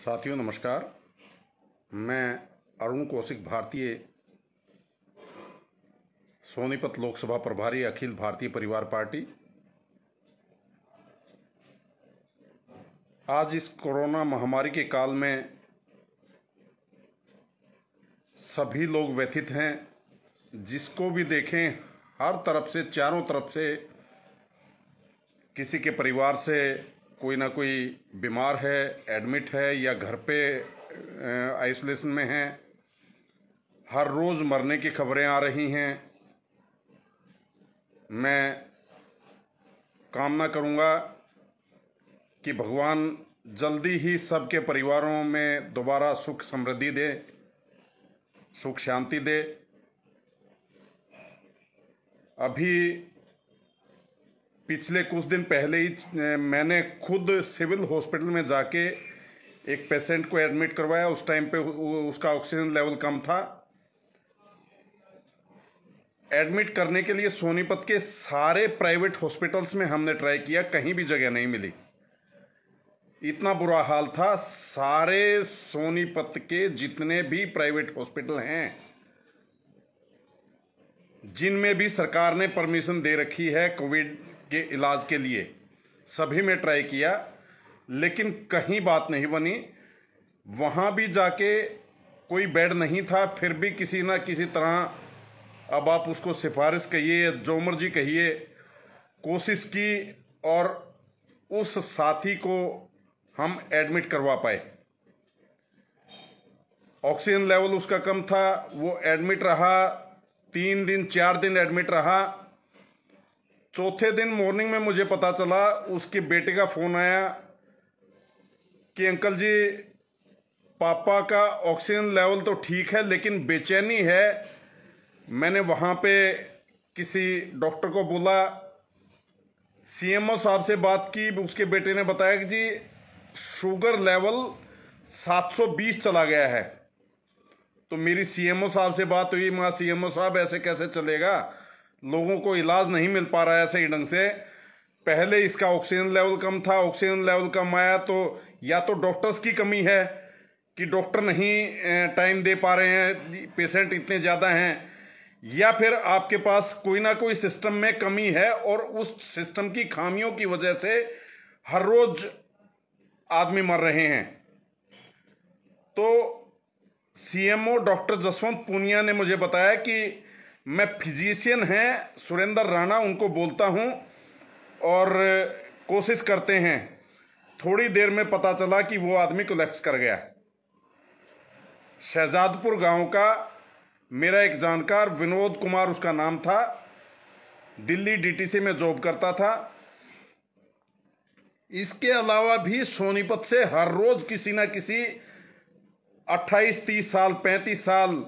साथियों नमस्कार। मैं अरुण कौशिक, भारतीय सोनीपत लोकसभा प्रभारी, अखिल भारतीय परिवार पार्टी। आज इस कोरोना महामारी के काल में सभी लोग व्यथित हैं। जिसको भी देखें हर तरफ से, चारों तरफ से किसी के परिवार से कोई ना कोई बीमार है, एडमिट है या घर पे आइसोलेशन में है। हर रोज़ मरने की खबरें आ रही हैं। मैं कामना करूंगा कि भगवान जल्दी ही सबके परिवारों में दोबारा सुख समृद्धि दे, सुख शांति दे। अभी पिछले कुछ दिन पहले ही मैंने खुद सिविल हॉस्पिटल में जाके एक पेशेंट को एडमिट करवाया। उस टाइम पे उसका ऑक्सीजन लेवल कम था। एडमिट करने के लिए सोनीपत के सारे प्राइवेट हॉस्पिटल्स में हमने ट्राई किया, कहीं भी जगह नहीं मिली। इतना बुरा हाल था। सारे सोनीपत के जितने भी प्राइवेट हॉस्पिटल हैं, जिनमें भी सरकार ने परमिशन दे रखी है कोविड के इलाज के लिए, सभी में ट्राई किया, लेकिन कहीं बात नहीं बनी। वहां भी जाके कोई बेड नहीं था। फिर भी किसी ना किसी तरह, अब आप उसको सिफारिश कहिए, जो मर्जी कहिए, कोशिश की और उस साथी को हम एडमिट करवा पाए। ऑक्सीजन लेवल उसका कम था, वो एडमिट रहा। 3 दिन 4 दिन एडमिट रहा। चौथे दिन मॉर्निंग में मुझे पता चला, उसके बेटे का फोन आया कि अंकल जी, पापा का ऑक्सीजन लेवल तो ठीक है लेकिन बेचैनी है। मैंने वहां पे किसी डॉक्टर को बोला, सीएमओ साहब से बात की। उसके बेटे ने बताया कि जी शुगर लेवल 720 चला गया है। तो मेरी सीएमओ साहब से बात हुई। मां, सीएमओ साहब ऐसे कैसे चलेगा, लोगों को इलाज नहीं मिल पा रहा है सही ढंग से। पहले इसका ऑक्सीजन लेवल कम था, ऑक्सीजन लेवल कम आया तो या तो डॉक्टर्स की कमी है कि डॉक्टर नहीं टाइम दे पा रहे हैं, पेशेंट इतने ज़्यादा हैं, या फिर आपके पास कोई ना कोई सिस्टम में कमी है और उस सिस्टम की खामियों की वजह से हर रोज आदमी मर रहे हैं। तो सीएमओ डॉक्टर जसवंत पूनिया ने मुझे बताया कि मैं फिजिशियन हैं सुरेंद्र राणा, उनको बोलता हूं और कोशिश करते हैं। थोड़ी देर में पता चला कि वो आदमी कोलैप्स कर गया। शहजादपुर गांव का मेरा एक जानकार, विनोद कुमार उसका नाम था, दिल्ली डीटीसी में जॉब करता था। इसके अलावा भी सोनीपत से हर रोज किसी ना किसी 28, 30 साल, 35 साल,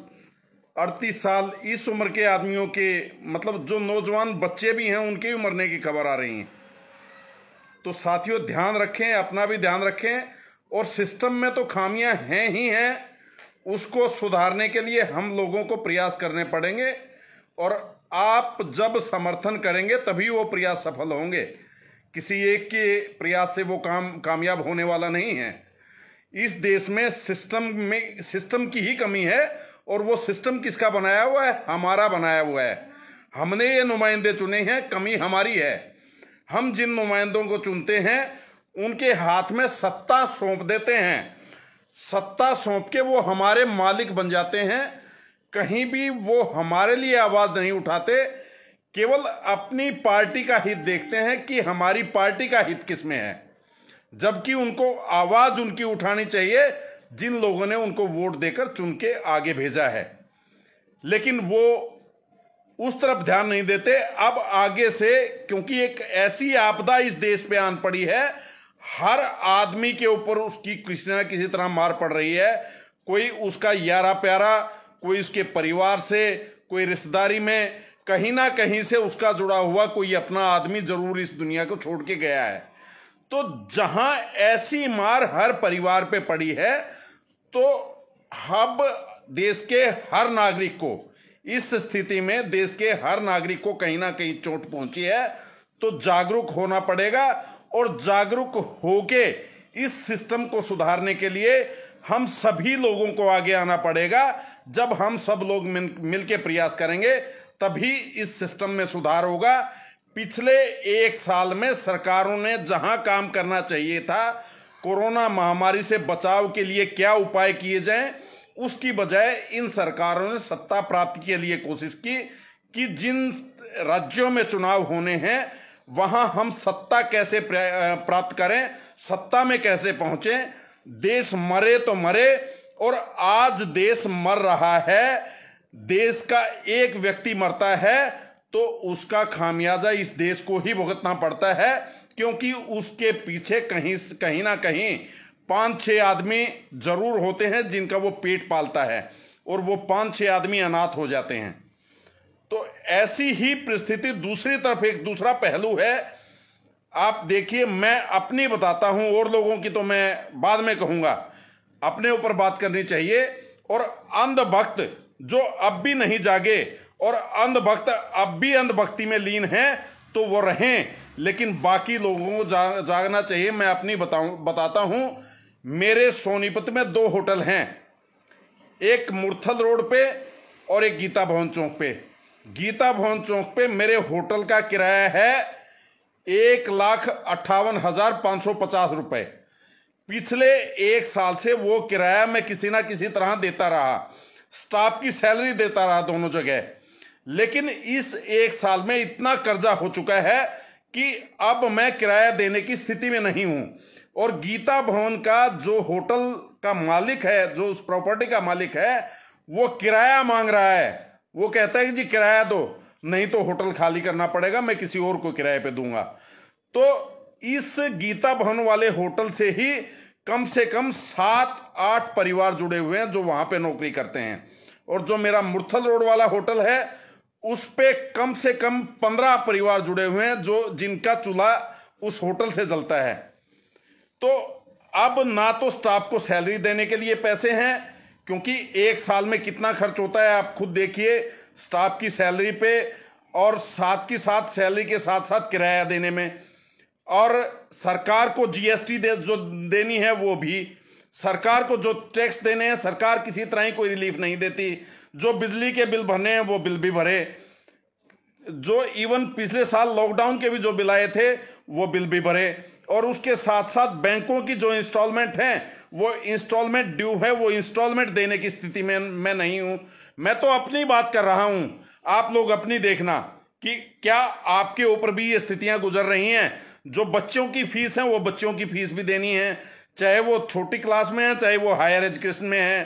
38 साल इस उम्र के आदमियों के, मतलब जो नौजवान बच्चे भी हैं, उनके भी मरने की खबर आ रही है। तो साथियों ध्यान रखें, अपना भी ध्यान रखें। और सिस्टम में तो खामियां हैं ही हैं, उसको सुधारने के लिए हम लोगों को प्रयास करने पड़ेंगे। और आप जब समर्थन करेंगे तभी वो प्रयास सफल होंगे। किसी एक के प्रयास से वो काम कामयाब होने वाला नहीं है। इस देश में सिस्टम की ही कमी है। और वो सिस्टम किसका बनाया हुआ है? हमारा बनाया हुआ है। हमने ये नुमाइंदे चुने हैं, कमी हमारी है। हम जिन नुमाइंदों को चुनते हैं उनके हाथ में सत्ता सौंप देते हैं। सत्ता सौंप के वो हमारे मालिक बन जाते हैं। कहीं भी वो हमारे लिए आवाज नहीं उठाते, केवल अपनी पार्टी का हित देखते हैं कि हमारी पार्टी का हित किसमें है। जबकि उनको आवाज उनकी उठानी चाहिए जिन लोगों ने उनको वोट देकर चुन के आगे भेजा है। लेकिन वो उस तरफ ध्यान नहीं देते। अब आगे से, क्योंकि एक ऐसी आपदा इस देश पे आन पड़ी है, हर आदमी के ऊपर उसकी किसी ना किसी तरह मार पड़ रही है। कोई उसका यारा प्यारा, कोई उसके परिवार से, कोई रिश्तेदारी में, कहीं ना कहीं से उसका जुड़ा हुआ कोई अपना आदमी जरूर इस दुनिया को छोड़ के गया है। तो जहां ऐसी मार हर परिवार पे पड़ी है, तो अब देश के हर नागरिक को, इस स्थिति में देश के हर नागरिक को कहीं ना कहीं चोट पहुंची है। तो जागरूक होना पड़ेगा और जागरूक होके इस सिस्टम को सुधारने के लिए हम सभी लोगों को आगे आना पड़ेगा। जब हम सब लोग मिलकर प्रयास करेंगे तभी इस सिस्टम में सुधार होगा। पिछले 1 साल में सरकारों ने जहां काम करना चाहिए था, कोरोना महामारी से बचाव के लिए क्या उपाय किए जाएं, उसकी बजाय इन सरकारों ने सत्ता प्राप्ति के लिए कोशिश की कि जिन राज्यों में चुनाव होने हैं वहां हम सत्ता कैसे प्राप्त करें, सत्ता में कैसे पहुंचे। देश मरे तो मरे, और आज देश मर रहा है। देश का एक व्यक्ति मरता है तो उसका खामियाजा इस देश को ही भुगतना पड़ता है, क्योंकि उसके पीछे कहीं ना कहीं 5-6 आदमी जरूर होते हैं जिनका वो पेट पालता है, और वो 5-6 आदमी अनाथ हो जाते हैं। तो ऐसी ही परिस्थिति दूसरी तरफ एक दूसरा पहलू है। आप देखिए, मैं अपनी बताता हूं, और लोगों की तो मैं बाद में कहूंगा, अपने ऊपर बात करनी चाहिए। और अंधभक्त जो अब भी नहीं जागे और अंधभक्त अब भी अंधभक्ति में लीन हैं तो वो रहें, लेकिन बाकी लोगों को जागना चाहिए। मैं अपनी बताता हूं। मेरे सोनीपत में 2 होटल हैं, एक मुरथल रोड पे और एक गीता भवन चौक पे। गीता भवन चौक पे मेरे होटल का किराया है 1,58,550 रुपए। पिछले 1 साल से वो किराया मैं किसी ना किसी तरह देता रहा, स्टाफ की सैलरी देता रहा दोनों जगह। लेकिन इस 1 साल में इतना कर्जा हो चुका है कि अब मैं किराया देने की स्थिति में नहीं हूं। और गीता भवन का जो होटल का मालिक है, जो उस प्रॉपर्टी का मालिक है, वो किराया मांग रहा है। वो कहता है कि जी किराया दो, नहीं तो होटल खाली करना पड़ेगा, मैं किसी और को किराए पे दूंगा। तो इस गीता भवन वाले होटल से ही कम से कम 7-8 परिवार जुड़े हुए हैं जो वहां पे नौकरी करते हैं। और जो मेरा मुरथल रोड वाला होटल है उस पे कम से कम 15 परिवार जुड़े हुए हैं जो जिनका चूल्हा उस होटल से जलता है। तो अब ना तो स्टाफ को सैलरी देने के लिए पैसे हैं, क्योंकि 1 साल में कितना खर्च होता है आप खुद देखिए, स्टाफ की सैलरी पे और साथ की साथ सैलरी के साथ साथ किराया देने में। और सरकार को जीएसटी जो देनी है वो भी, सरकार को जो टैक्स देने हैं सरकार किसी तरह ही कोई रिलीफ नहीं देती। जो बिजली के बिल भरने हैं वो बिल भी भरे, जो इवन पिछले साल लॉकडाउन के भी जो बिल आए थे वो बिल भी भरे। और उसके साथ साथ बैंकों की जो इंस्टॉलमेंट हैं वो इंस्टॉलमेंट ड्यू है, वो इंस्टॉलमेंट देने की स्थिति में मैं नहीं हूं। मैं तो अपनी बात कर रहा हूं, आप लोग अपनी देखना कि क्या आपके ऊपर भी ये स्थितियां गुजर रही हैं। जो बच्चों की फीस है वो बच्चों की फीस भी देनी है, चाहे वो छोटी क्लास में है चाहे वो हायर एजुकेशन में है।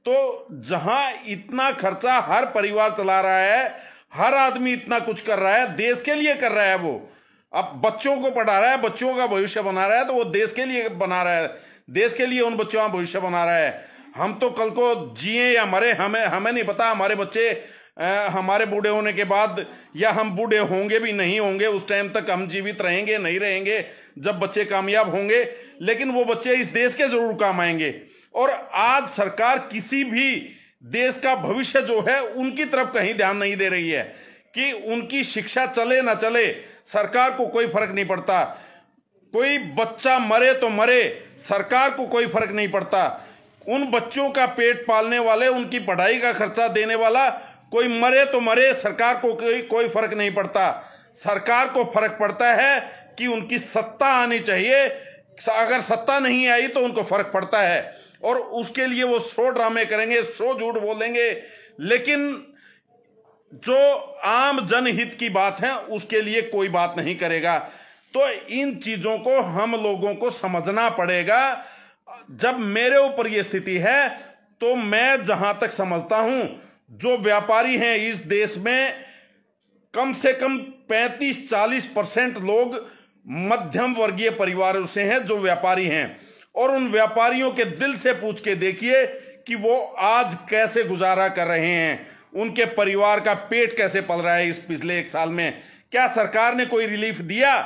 तो जहां इतना खर्चा हर परिवार चला रहा है, हर आदमी इतना कुछ कर रहा है, देश के लिए कर रहा है, वो अब बच्चों को पढ़ा रहा है, बच्चों का भविष्य बना रहा है, तो वो देश के लिए बना रहा है, देश के लिए उन बच्चों का भविष्य बना रहा है। हम तो कल को जिए या मरे हमें नहीं पता, हमारे बच्चे हमारे बूढ़े होने के बाद, या हम बूढ़े होंगे भी नहीं होंगे, उस टाइम तक हम जीवित रहेंगे नहीं रहेंगे जब बच्चे कामयाब होंगे, लेकिन वो बच्चे इस देश के जरूर काम आएंगे। और आज सरकार किसी भी देश का भविष्य जो है उनकी तरफ कहीं ध्यान नहीं दे रही है कि उनकी शिक्षा चले ना चले, सरकार को कोई फर्क नहीं पड़ता। कोई बच्चा मरे तो मरे, सरकार को कोई फर्क नहीं पड़ता। उन बच्चों का पेट पालने वाले, उनकी पढ़ाई का खर्चा देने वाला कोई मरे तो मरे, सरकार को कोई फर्क नहीं पड़ता। सरकार को फर्क पड़ता है कि उनकी सत्ता आनी चाहिए, अगर सत्ता नहीं आई तो उनको फर्क पड़ता है, और उसके लिए वो 100 ड्रामे करेंगे, 100 झूठ बोलेंगे, लेकिन जो आम जनहित की बात है उसके लिए कोई बात नहीं करेगा। तो इन चीजों को हम लोगों को समझना पड़ेगा। जब मेरे ऊपर ये स्थिति है तो मैं जहां तक समझता हूं, जो व्यापारी हैं इस देश में, कम से कम 35-40% लोग मध्यम वर्गीय परिवारों से हैं जो व्यापारी हैं। और उन व्यापारियों के दिल से पूछ के देखिए कि वो आज कैसे गुजारा कर रहे हैं, उनके परिवार का पेट कैसे पल रहा है इस पिछले 1 साल में। क्या सरकार ने कोई रिलीफ दिया?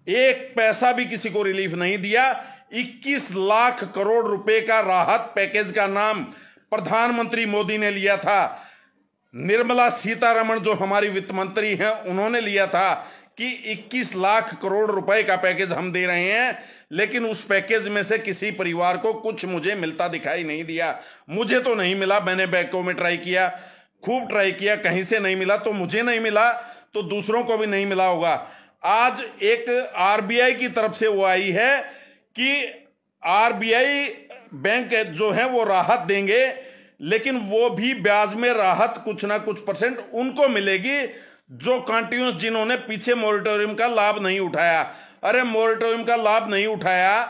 1 पैसा भी किसी को रिलीफ नहीं दिया। 21 लाख करोड़ रुपए का राहत पैकेज का नाम प्रधानमंत्री मोदी ने लिया था, निर्मला सीतारमण जो हमारी वित्त मंत्री हैं उन्होंने लिया था कि 21 लाख करोड़ रुपए का पैकेज हम दे रहे हैं, लेकिन उस पैकेज में से किसी परिवार को कुछ मुझे मिलता दिखाई नहीं दिया। मुझे तो नहीं मिला, मैंने बैंकों में ट्राई किया, खूब ट्राई किया, कहीं से नहीं मिला। तो मुझे नहीं मिला तो दूसरों को भी नहीं मिला होगा। आज एक आरबीआई की तरफ से वो आई है कि आरबीआई बैंक जो है वो राहत देंगे, लेकिन वो भी ब्याज में राहत कुछ ना कुछ % उनको मिलेगी जो कंटिन्यूस, जिन्होंने पीछे मॉरिटोरियम का लाभ नहीं उठाया। अरे मॉरिटोरियम का लाभ नहीं उठाया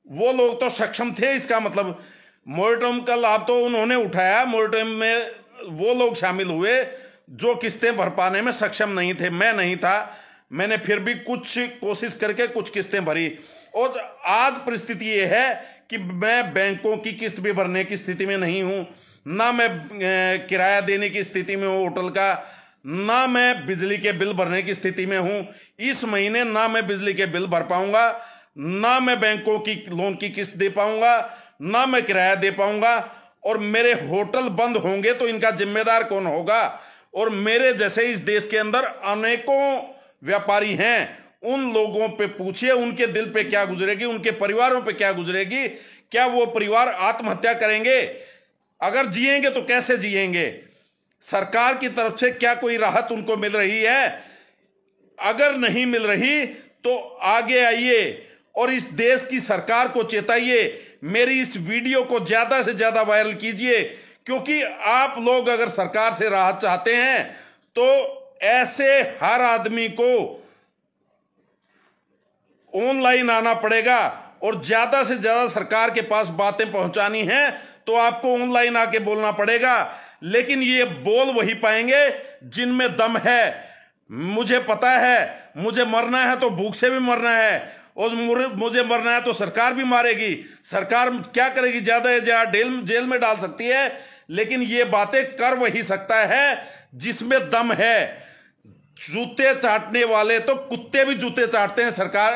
वो लोग तो सक्षम थे, इसका मतलब मॉरिटोरियम का लाभ तो उन्होंने उठाया। मॉरिटोरियम में वो लोग शामिल हुए जो किस्तें भर पाने में सक्षम नहीं थे। मैं नहीं था, मैंने फिर भी कुछ कोशिश करके कुछ किस्तें भरी। और आज परिस्थिति ये है कि मैं बैंकों की किस्त भी भरने की स्थिति में नहीं हूं, ना मैं किराया देने की स्थिति में हूं होटल का, ना मैं बिजली के बिल भरने की स्थिति में हूं। इस महीने ना मैं बिजली के बिल भर पाऊंगा, ना मैं बैंकों की लोन की किस्त दे पाऊंगा, ना मैं किराया दे पाऊंगा। और मेरे होटल बंद होंगे तो इनका जिम्मेदार कौन होगा? और मेरे जैसे इस देश के अंदर अनेकों व्यापारी हैं, उन लोगों पे पूछिए उनके दिल पे क्या गुजरेगी, उनके परिवारों पे क्या गुजरेगी। क्या वो परिवार आत्महत्या करेंगे? अगर जिएंगे तो कैसे जिएंगे? सरकार की तरफ से क्या कोई राहत उनको मिल रही है? अगर नहीं मिल रही तो आगे आइए और इस देश की सरकार को चेताइए। मेरी इस वीडियो को ज्यादा से ज्यादा वायरल कीजिए, क्योंकि आप लोग अगर सरकार से राहत चाहते हैं तो ऐसे हर आदमी को ऑनलाइन आना पड़ेगा और ज्यादा से ज्यादा सरकार के पास बातें पहुंचानी है तो आपको ऑनलाइन आके बोलना पड़ेगा। लेकिन ये बोल वही पाएंगे जिनमें दम है। मुझे पता है, मुझे मरना है तो भूख से भी मरना है, और मुझे मरना है तो सरकार भी मारेगी। सरकार क्या करेगी? ज्यादा से ज्यादा जेल में डाल सकती है, लेकिन ये बातें कर वही सकता है जिसमें दम है। जूते चाटने वाले तो कुत्ते भी जूते चाटते हैं सरकार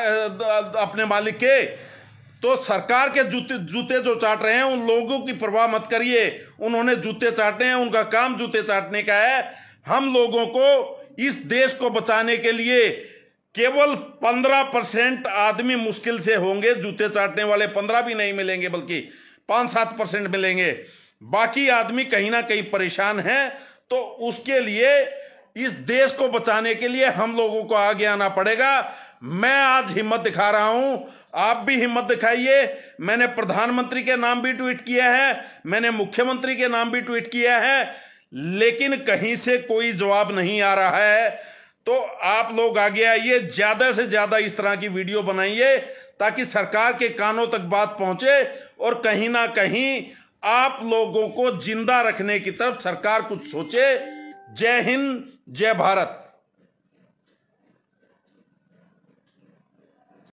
अपने मालिक के। तो सरकार के जूते जो चाट रहे हैं उन लोगों की परवाह मत करिए। उन्होंने जूते चाटने हैं, उनका काम जूते चाटने का है। हम लोगों को इस देश को बचाने के लिए केवल 15% आदमी मुश्किल से होंगे जूते चाटने वाले। 15 भी नहीं मिलेंगे, बल्कि 5-7% मिलेंगे। बाकी आदमी कहीं ना कहीं परेशान हैं। तो उसके लिए, इस देश को बचाने के लिए हम लोगों को आगे आना पड़ेगा। मैं आज हिम्मत दिखा रहा हूं, आप भी हिम्मत दिखाइए। मैंने प्रधानमंत्री के नाम भी ट्वीट किया है, मैंने मुख्यमंत्री के नाम भी ट्वीट किया है, लेकिन कहीं से कोई जवाब नहीं आ रहा है। तो आप लोग आगे आइए, ज्यादा से ज्यादा इस तरह की वीडियो बनाइए ताकि सरकार के कानों तक बात पहुंचे और कहीं ना कहीं आप लोगों को जिंदा रखने की तरफ सरकार कुछ सोचे। जय हिंद, जय भारत।